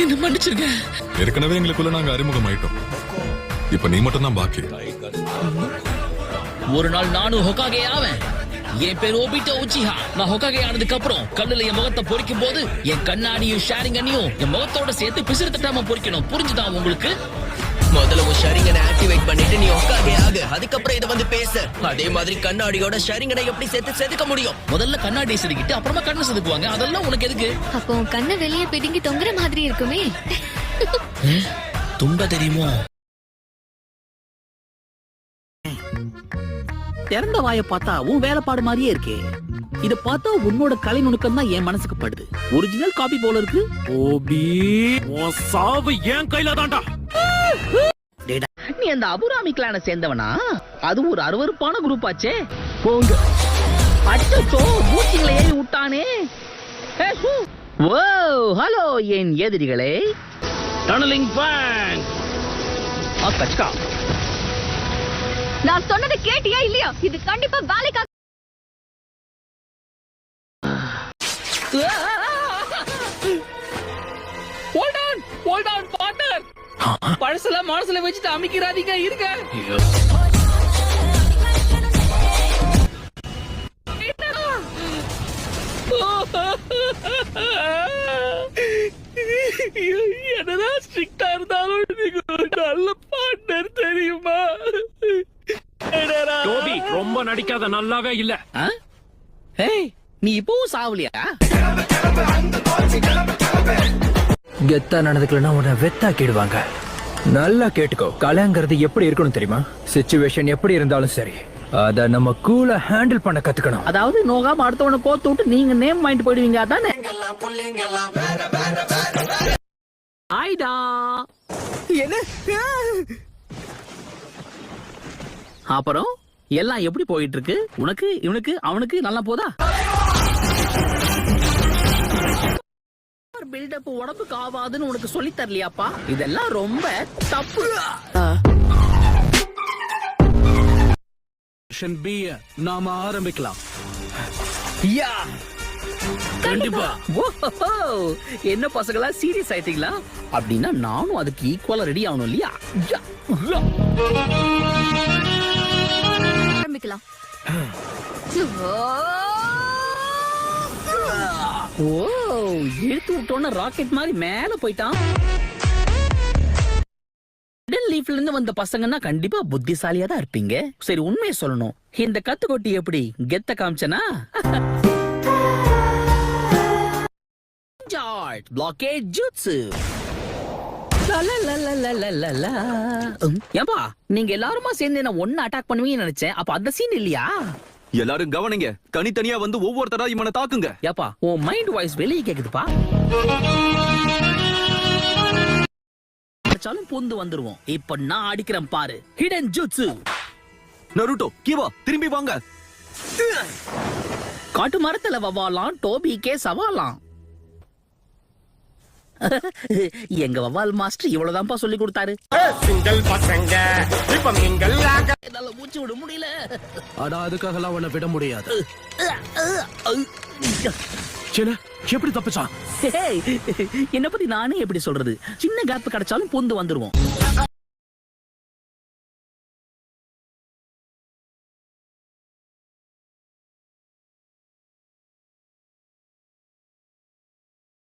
என்ன மன்னிச்சிருங்க. ஏற்கனவே எங்களுக்குள்ள நாங்க அறிமுகமாயிட்டோம். இப்ப நீ மட்டும் தான் பாக்கி. ஒரு நாள் நானும் ஹொகாகே ஆவேன். என் பேர் ஓபிட்டோ உச்சிஹா. நான் ஹொகாகே ஆனதுக்கு அப்புறம் கல்லுல என் முகத்தை பொறிக்கும் போது என் கண்ணாடியும் ஷேரிங்கனையும் என் முகத்தோட சேர்த்து பிசிறு தட்டாம பொறிக்கணும். புரிஞ்சுதா உங்களுக்கு? முதல்ல உன் ஷேரிங்கனை ஆக்டிவேட் பண்ணிட்டு நீ ஹொகாகே ஆகு. அதுக்கப்புறம் இதை வந்து பேசு. அதே மாதிரி கண்ணாடியோட ஷேரிங்கனை எப்படி சேர்த்து செதுக்க முடியும்? முதல்ல கண்ணாடி செதுக்கிட்டு அப்புறமா கண்ணை செதுக்குவாங்க. அதெல்லாம் உனக்கு எதுக்கு? அப்போ கண்ணை வெளியே பிடுங்கி தொங்குற மாதிரி இருக்குமே. தும்ப தெரியுமோ? திறந்த வாயை பார்த்தா உன் வேலைப்பாடு மாதிரியே இருக்கே. இத பார்த்தா உன்னோட கலை நுணுக்கம் தான் என் மனசுக்கு படுது. ஒரிஜினல் காப்பி போல இருக்கு. ஓபி உன் சாவு என் கையில தான்டா. நீ அந்த அபுராமி கிளான சேர்ந்தவனா? அது ஒரு அருவருப்பான குரூப் ஆச்சே. போங்க. அச்சோ பூச்சிங்களை ஏறி விட்டானே. ஓ ஹலோ என் எதிரிகளே. Tunnelling fang. கச்சா. நான் சொன்னதை கேட்டியா இல்லையா? இது கண்டிப்பா வேலைக்கு. Hold on, partner. பழசெல்லாம் மனசுல வச்சுட்டு அமைக்கிறாதீங்க. இருங்க. என்னதான் ஸ்ட்ரிக்டா இருந்தாலும் நீங்க நல்ல பார்ட்னர் தெரியுமா? டோபி ரொம்ப நடிக்காத, நல்லாவே இல்ல. நீ இப்பவும் சாவலியா? கெத்தா நடந்துக்கலன்னா உன்னை வெத்தாக்கிடுவாங்க. நல்லா கேட்டுக்கோ. கலைங்கிறது எப்படி இருக்கணும் தெரியுமா? சிச்சுவேஷன் எப்படி இருந்தாலும் சரி, அத நம்ம கூலா ஹேண்டில் பண்ண கத்துக்கணும். அதாவது நோகாம அடுத்தவனை கோத்து விட்டு நீங்க நேம் வாங்கிட்டு போயிடுவீங்க. அதானே? ஆயிடா. என்ன அப்புறம் எல்லாம் எப்படி போயிட்டு இருக்கு? உனக்கு, இவனுக்கு, அவனுக்கு நல்லா போதா? பில்டப் உடம்புக்கு ஆவாதுன்னு உனக்கு சொல்லி தரலையாப்பா? இதெல்லாம் ரொம்ப தப்பு. நாம ஆரம்பிக்கலாம். கண்டிப்பா. என்ன பசங்களா சீரியஸ் ஆயிட்டீங்களா? அப்படின்னா நானும் அதுக்கு ஈக்குவலா ரெடி ஆகணும் இல்லையா? ஆரம்பிக்கலாம். ஓ இழுத்து விட்டோன்னு ராக்கெட் மாதிரி மேல போயிட்டான். லீஃப்ல இருந்து வந்த பசங்கன்னா கண்டிப்பா புத்திசாலியா தான் இருப்பீங்க. சரி உண்மையை சொல்லணும், இந்த கத்துக்கொட்டி எப்படி கெத்த காமிச்சனா? Blockade jutsu. ஏன்பா நீங்க எல்லாருமா சேர்ந்து என்ன ஒன்னு அட்டாக் பண்ணுவீங்கன்னு நினைச்சேன். அப்ப அந்த சீன் இல்லையா? எல்லாரும் கவனிங்க. தனித்தனியா வந்து ஒவ்வொருத்தரா இவனை தாக்குங்க. ஏப்பா உன் மைண்ட் வாய்ஸ் வெளியே கேக்குதுப்பா. அடிச்சாலும் பூந்து வந்துருவோம். இப்ப நான் அடிக்கிறேன் பாரு. Hidden jutsu. நருட்டோ, கீவா திரும்பி வாங்க. காட்டு மரத்துல வவாலாம், டோபிக்கே சவாலாம். எங்க வவால் மாஸ்டர் இவ்வளவுதான்ப்பா சொல்லி கொடுத்தாரு. சிங்கிள் பசங்க இப்ப மிங்கல் ஆக என்னால மூச்சு விட முடியல. அட அதுக்காகலாம் உன்னை விட முடியாது. சின்ன எப்படி தப்பிச்சான்? என்ன பத்தி நானே எப்படி சொல்றது? சின்ன கேப் கிடைச்சாலும் பூந்து வந்துருவோம்.